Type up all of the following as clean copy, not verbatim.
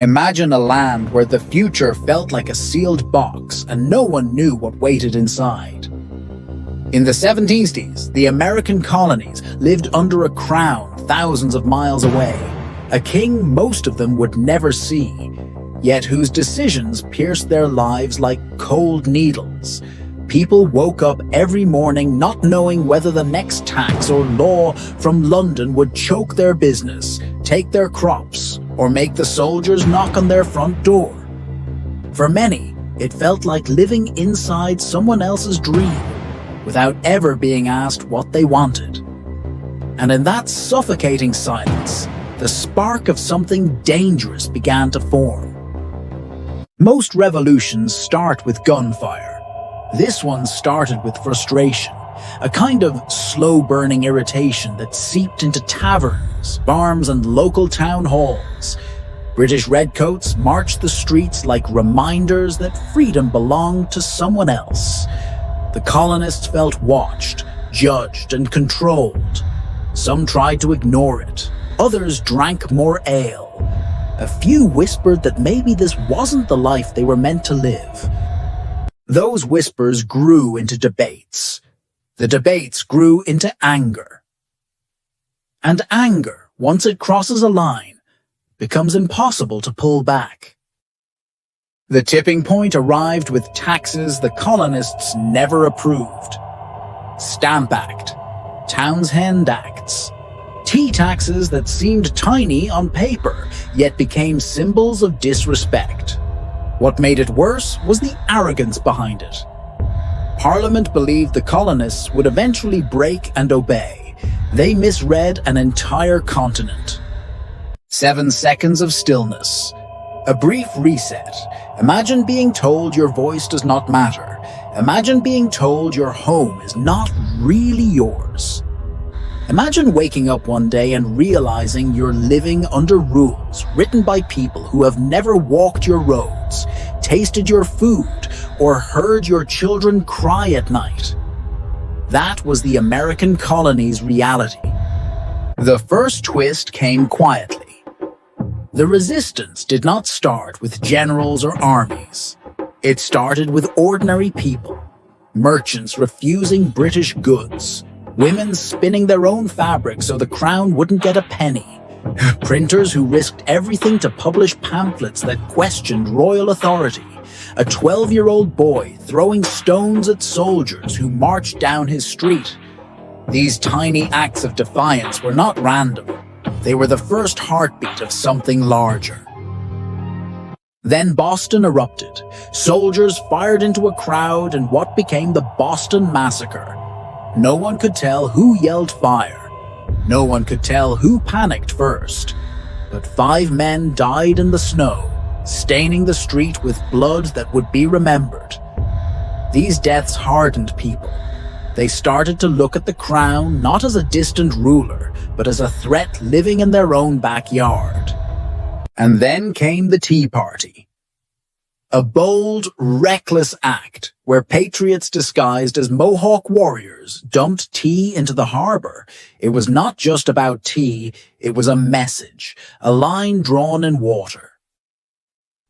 Imagine a land where the future felt like a sealed box and no one knew what waited inside. In the 1760s, the American colonies lived under a crown thousands of miles away, a king most of them would never see, yet whose decisions pierced their lives like cold needles. People woke up every morning not knowing whether the next tax or law from London would choke their business, take their crops, or make the soldiers knock on their front door. For many, it felt like living inside someone else's dream, without ever being asked what they wanted. And in that suffocating silence, the spark of something dangerous began to form. Most revolutions start with gunfire. This one started with frustration, a kind of slow-burning irritation that seeped into taverns, farms, and local town halls. British redcoats marched the streets like reminders that freedom belonged to someone else. The colonists felt watched, judged, and controlled. Some tried to ignore it. Others drank more ale. A few whispered that maybe this wasn't the life they were meant to live. Those whispers grew into debates. The debates grew into anger. And anger, once it crosses a line, becomes impossible to pull back. The tipping point arrived with taxes the colonists never approved. Stamp Act, Townshend Acts, tea taxes that seemed tiny on paper, yet became symbols of disrespect. What made it worse was the arrogance behind it. Parliament believed the colonists would eventually break and obey. They misread an entire continent. 7 seconds of stillness. A brief reset. Imagine being told your voice does not matter. Imagine being told your home is not really yours. Imagine waking up one day and realizing you're living under rules written by people who have never walked your roads, tasted your food, or heard your children cry at night. That was the American colony's reality. The first twist came quietly. The resistance did not start with generals or armies. It started with ordinary people, merchants refusing British goods, women spinning their own fabric so the crown wouldn't get a penny, printers who risked everything to publish pamphlets that questioned royal authority, a 12-year-old boy throwing stones at soldiers who marched down his street. These tiny acts of defiance were not random. They were the first heartbeat of something larger. Then Boston erupted. Soldiers fired into a crowd in what became the Boston Massacre. No one could tell who yelled fire. No one could tell who panicked first. But 5 men died in the snow, staining the street with blood that would be remembered. These deaths hardened people. They started to look at the crown not as a distant ruler, but as a threat living in their own backyard. And then came the Tea Party. A bold, reckless act where patriots disguised as Mohawk warriors dumped tea into the harbor. It was not just about tea, it was a message, a line drawn in water.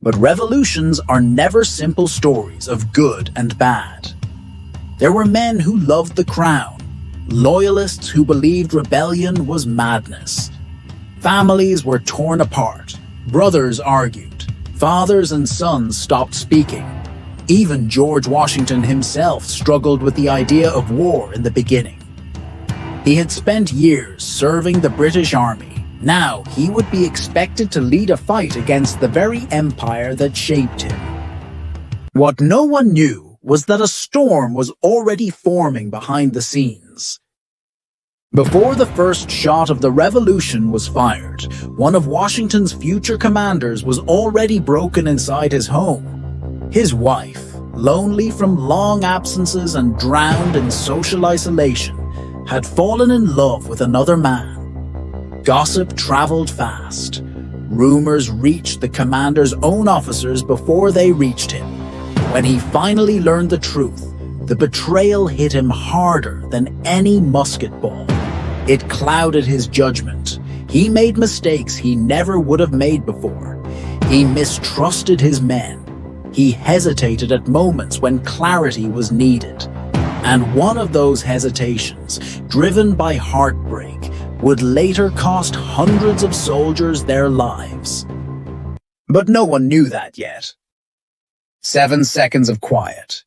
But revolutions are never simple stories of good and bad. There were men who loved the crown, loyalists who believed rebellion was madness. Families were torn apart, brothers argued. Fathers and sons stopped speaking. Even George Washington himself struggled with the idea of war in the beginning. He had spent years serving the British Army. Now he would be expected to lead a fight against the very empire that shaped him. What no one knew was that a storm was already forming behind the scenes. Before the first shot of the revolution was fired, one of Washington's future commanders was already broken inside his home. His wife, lonely from long absences and drowned in social isolation, had fallen in love with another man. Gossip traveled fast. Rumors reached the commander's own officers before they reached him. When he finally learned the truth, the betrayal hit him harder than any musket ball. It clouded his judgment. He made mistakes he never would have made before. He mistrusted his men. He hesitated at moments when clarity was needed. And one of those hesitations, driven by heartbreak, would later cost hundreds of soldiers their lives. But no one knew that yet. 7 seconds of quiet.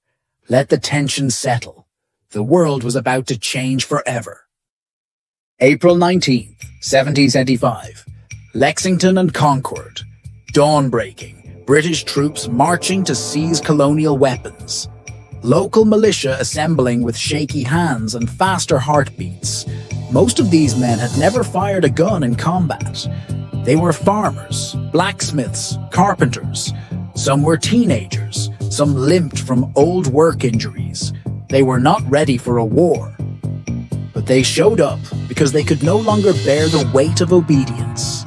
Let the tension settle. The world was about to change forever. April 19th, 1775. Lexington and Concord. Dawn breaking. British troops marching to seize colonial weapons. Local militia assembling with shaky hands and faster heartbeats. Most of these men had never fired a gun in combat. They were farmers, blacksmiths, carpenters. Some were teenagers, some limped from old work injuries. They were not ready for a war. But they showed up because they could no longer bear the weight of obedience.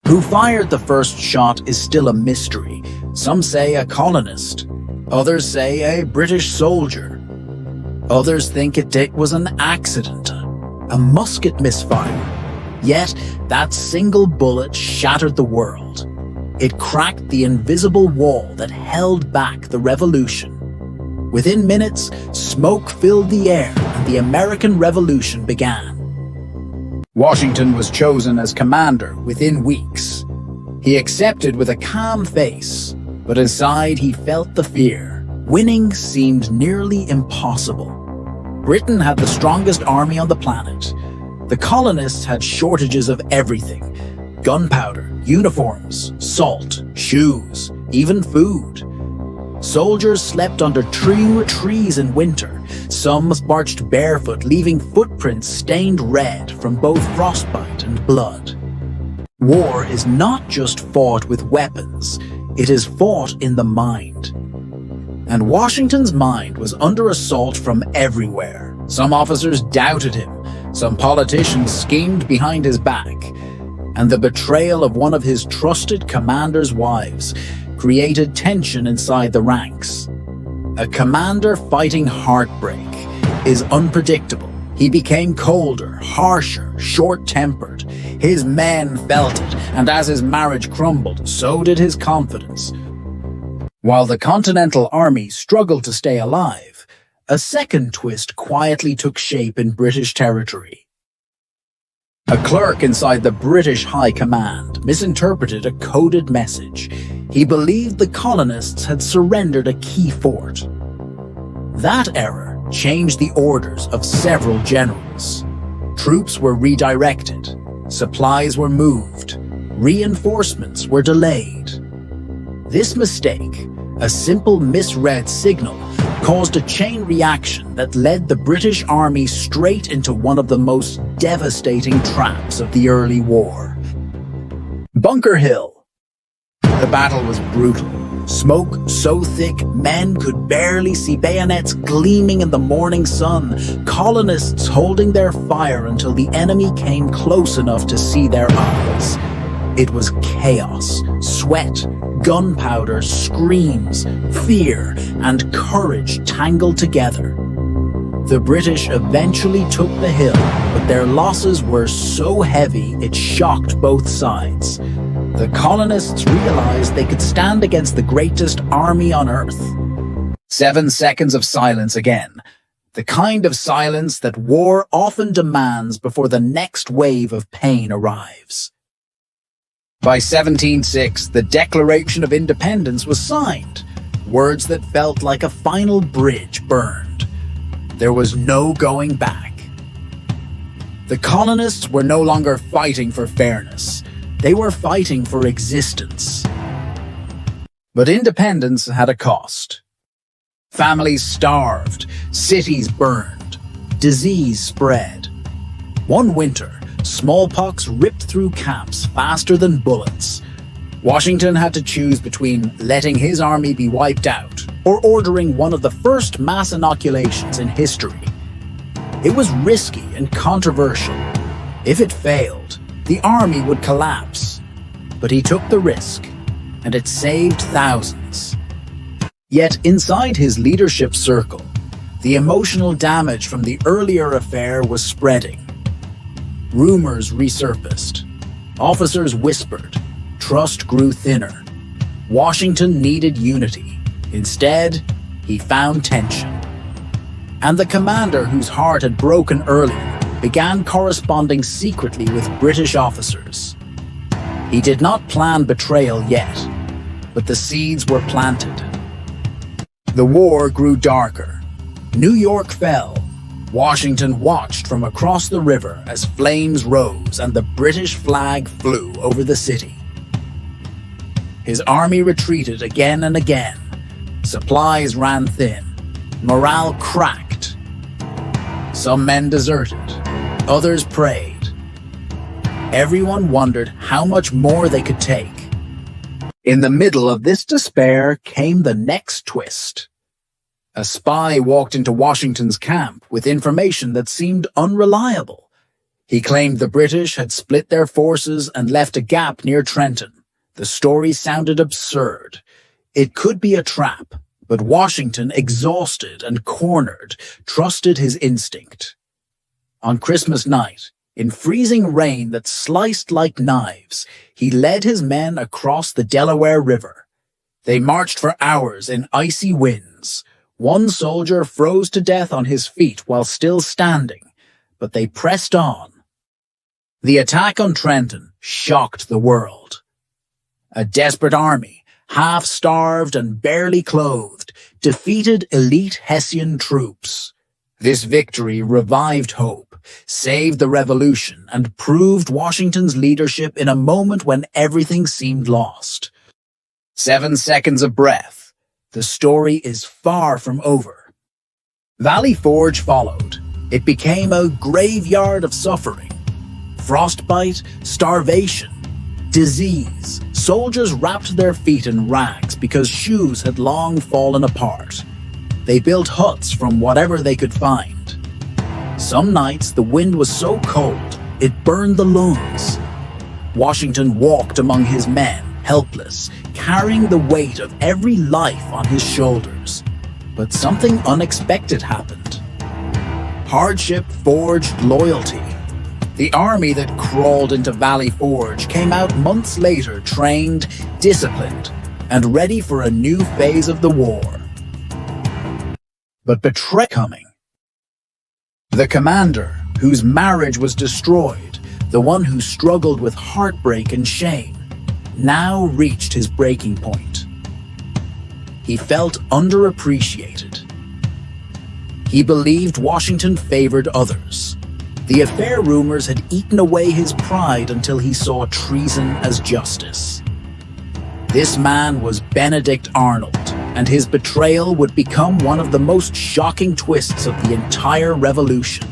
Who fired the first shot is still a mystery. Some say a colonist. Others say a British soldier. Others think it was an accident, a musket misfire. Yet, that single bullet shattered the world. It cracked the invisible wall that held back the revolution. Within minutes, smoke filled the air and the American Revolution began. Washington was chosen as commander within weeks. He accepted with a calm face, but inside he felt the fear. Winning seemed nearly impossible. Britain had the strongest army on the planet. The colonists had shortages of everything: gunpowder, uniforms, salt, shoes, even food. Soldiers slept under trees in winter. Some marched barefoot, leaving footprints stained red from both frostbite and blood. War is not just fought with weapons, it is fought in the mind. And Washington's mind was under assault from everywhere. Some officers doubted him, some politicians schemed behind his back, and the betrayal of one of his trusted commander's wives created tension inside the ranks. A commander fighting heartbreak is unpredictable. He became colder, harsher, short-tempered. His men felt it, and as his marriage crumbled, so did his confidence. While the Continental Army struggled to stay alive, a second twist quietly took shape in British territory. A clerk inside the British High Command misinterpreted a coded message. He believed the colonists had surrendered a key fort. That error changed the orders of several generals. Troops were redirected, supplies were moved, reinforcements were delayed. This mistake, a simple misread signal, caused a chain reaction that led the British Army straight into one of the most devastating traps of the early war. Bunker Hill. The battle was brutal. Smoke so thick men could barely see bayonets gleaming in the morning sun, colonists holding their fire until the enemy came close enough to see their eyes. It was chaos, sweat, gunpowder, screams, fear, and courage tangled together. The British eventually took the hill, but their losses were so heavy it shocked both sides. The colonists realized they could stand against the greatest army on earth. 7 seconds of silence again. The kind of silence that war often demands before the next wave of pain arrives. By 1706, the Declaration of Independence was signed. Words that felt like a final bridge burned. There was no going back. The colonists were no longer fighting for fairness. They were fighting for existence. But independence had a cost. Families starved, cities burned, disease spread. One winter, smallpox ripped through camps faster than bullets. Washington had to choose between letting his army be wiped out or ordering one of the first mass inoculations in history. It was risky and controversial. If it failed, the army would collapse. But he took the risk, and it saved thousands. Yet inside his leadership circle, the emotional damage from the earlier affair was spreading. Rumors resurfaced. Officers whispered. trust grew thinner. Washington needed unity. Instead, he found tension. And the commander, whose heart had broken earlier, began corresponding secretly with British officers. He did not plan betrayal yet, but the seeds were planted. The war grew darker. New York fell. Washington watched from across the river as flames rose and the British flag flew over the city. His army retreated again and again. Supplies ran thin. Morale cracked. Some men deserted. Others prayed. Everyone wondered how much more they could take. In the middle of this despair came the next twist. A spy walked into Washington's camp with information that seemed unreliable. He claimed the British had split their forces and left a gap near Trenton. The story sounded absurd. It could be a trap, but Washington, exhausted and cornered, trusted his instinct. On Christmas night, in freezing rain that sliced like knives, he led his men across the Delaware River. They marched for hours in icy winds. One soldier froze to death on his feet while still standing, but they pressed on. The attack on Trenton shocked the world. A desperate army, half-starved and barely clothed, defeated elite Hessian troops. This victory revived hope, saved the revolution, and proved Washington's leadership in a moment when everything seemed lost. 7 seconds of breath. The story is far from over. Valley Forge followed. It became a graveyard of suffering. Frostbite, starvation, disease. Soldiers wrapped their feet in rags because shoes had long fallen apart. They built huts from whatever they could find. Some nights the wind was so cold, it burned the lungs. Washington walked among his men, helpless, carrying the weight of every life on his shoulders. But something unexpected happened. Hardship forged loyalty. The army that crawled into Valley Forge came out months later trained, disciplined, and ready for a new phase of the war. But betrayal coming. The commander, whose marriage was destroyed, the one who struggled with heartbreak and shame, now reached his breaking point. He felt underappreciated. He believed Washington favored others. The affair rumors had eaten away his pride until he saw treason as justice. This man was Benedict Arnold, and his betrayal would become one of the most shocking twists of the entire revolution.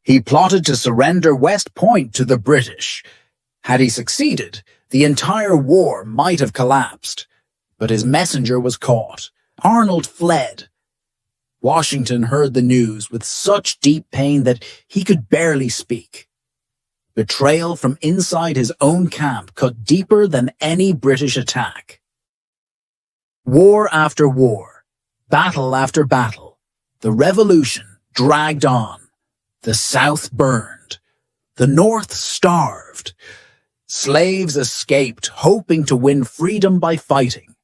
He plotted to surrender West Point to the British. Had he succeeded, the entire war might have collapsed. But his messenger was caught. Arnold fled. Washington heard the news with such deep pain that he could barely speak. Betrayal from inside his own camp cut deeper than any British attack. War after war, battle after battle, the revolution dragged on. The South burned. The North starved. Slaves escaped, hoping to win freedom by fighting.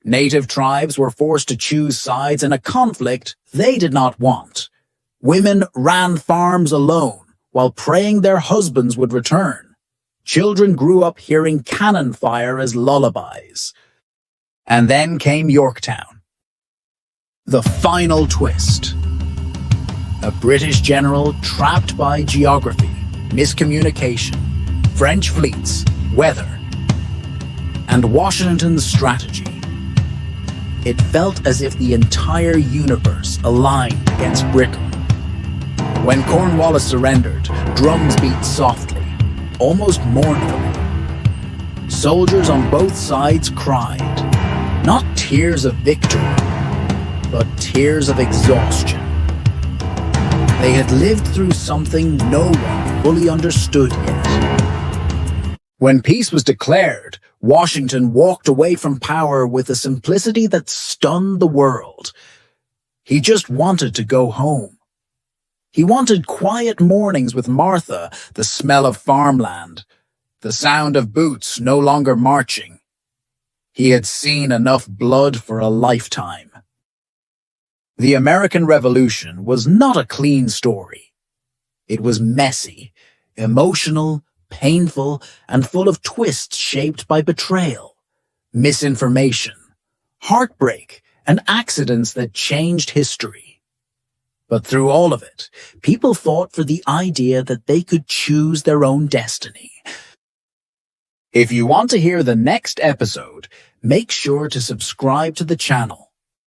Native tribes were forced to choose sides in a conflict they did not want. Women ran farms alone while praying their husbands would return. Children grew up hearing cannon fire as lullabies. And then came Yorktown. The final twist. A British general trapped by geography, miscommunication, French fleets, weather, and Washington's strategy. It felt as if the entire universe aligned against Britain. When Cornwallis surrendered, drums beat softly, almost mournfully. Soldiers on both sides cried, not tears of victory, but tears of exhaustion. They had lived through something no one fully understood yet. When peace was declared, Washington walked away from power with a simplicity that stunned the world. He just wanted to go home. He wanted quiet mornings with Martha, the smell of farmland, the sound of boots no longer marching. He had seen enough blood for a lifetime. The American Revolution was not a clean story. It was messy, emotional, painful, and full of twists shaped by betrayal, misinformation, heartbreak, and accidents that changed history. But through all of it, people fought for the idea that they could choose their own destiny. If you want to hear the next episode, make sure to subscribe to the channel